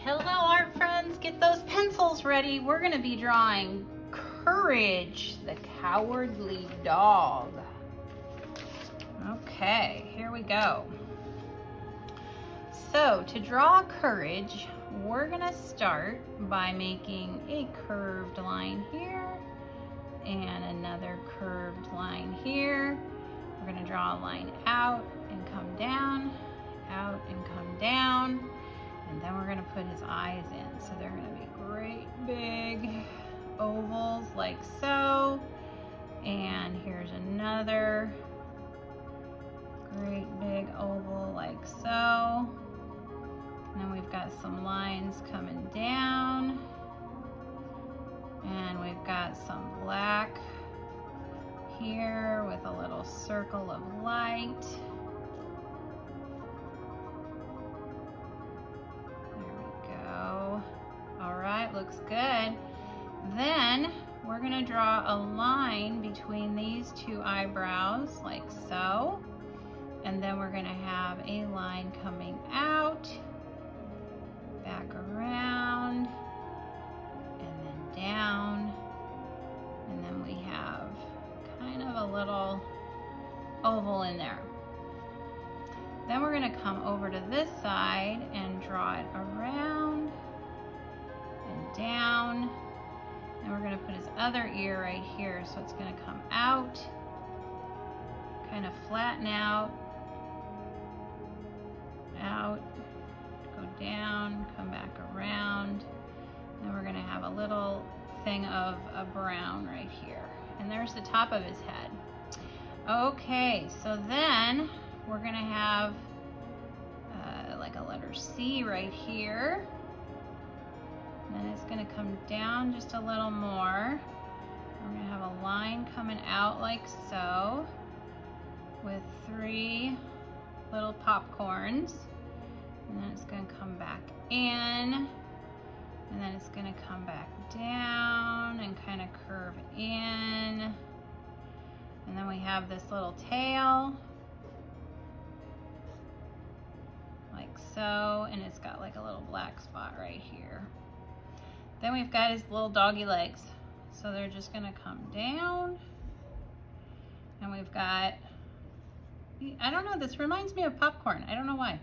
Hello art friends, get those pencils ready. We're gonna be drawing Courage, the Cowardly Dog. Okay, here we go. So to draw Courage, we're gonna start by making a curved line here and another curved line here. We're gonna draw a line out and come down, out and come down. And then we're gonna put his eyes in. So they're gonna be great big ovals like so. And here's another great big oval like so. And then we've got some lines coming down. And we've got some black here with a little circle of light. Looks good. Then we're going to draw a line between these two eyebrows like so. And then we're going to have a line coming out, back around, and then down. And then we have kind of a little oval in there. Then we're going to come over to this side and draw it around and down, and we're going to put his other ear right here, so it's going to come out, kind of flatten out, go down, come back around. Then we're going to have a little thing of a brown right here, and there's the top of his head. Okay, so then we're going to have like a letter C right here. And then it's going to come down just a little more. We're going to have a line coming out like so with 3 little popcorns. And then it's going to come back in. And then it's going to come back down and kind of curve in. And then we have this little tail like so. And it's got like a little black spot right here. Then we've got his little doggy legs. So they're just gonna come down. And we've got, I don't know, this reminds me of popcorn. I don't know why.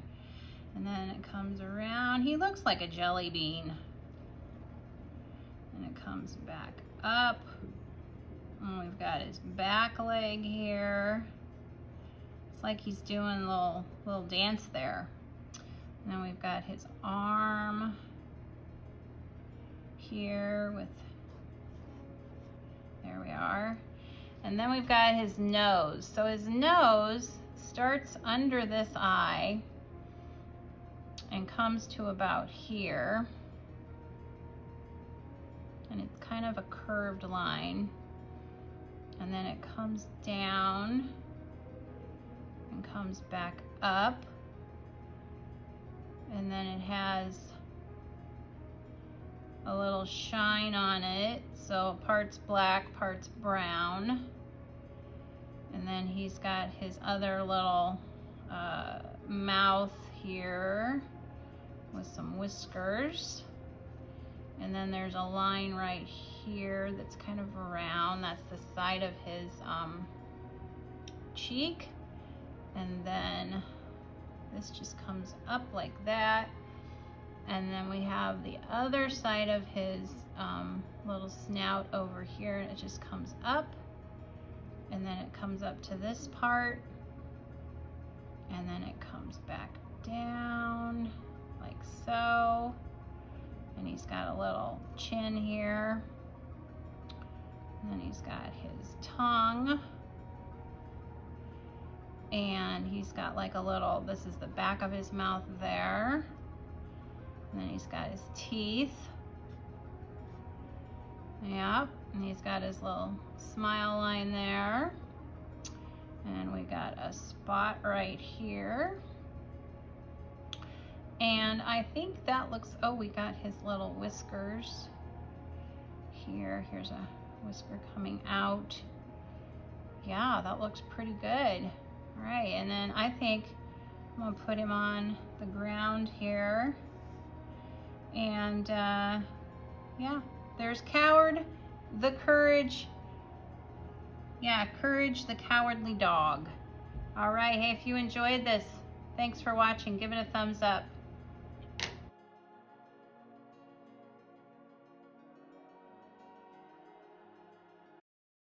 And then it comes around. He looks like a jelly bean. And it comes back up. And we've got his back leg here. It's like he's doing a little dance there. And then we've got his arm here with, there we are. And then we've got his nose. So his nose starts under this eye and comes to about here. And it's kind of a curved line. And then it comes down and comes back up. And then it has a little shine on it, so parts black, parts brown. And then he's got his other little mouth here with some whiskers. And then there's a line right here that's kind of round. That's the side of his cheek. And then this just comes up like that. And then we have the other side of his little snout over here, and it just comes up. And then it comes up to this part. And then it comes back down like so. And he's got a little chin here. And then he's got his tongue. And he's got like a little, this is the back of his mouth there. And then he's got his teeth. Yep, and he's got his little smile line there. And we got a spot right here. And I think that looks, oh, we got his little whiskers here. Here's a whisker coming out. Yeah, that looks pretty good. All right, and then I think I'm gonna put him on the ground here. And yeah, there's Coward, the Courage. Yeah, Courage the Cowardly Dog. All right, hey, if you enjoyed this, thanks for watching. Give it a thumbs up.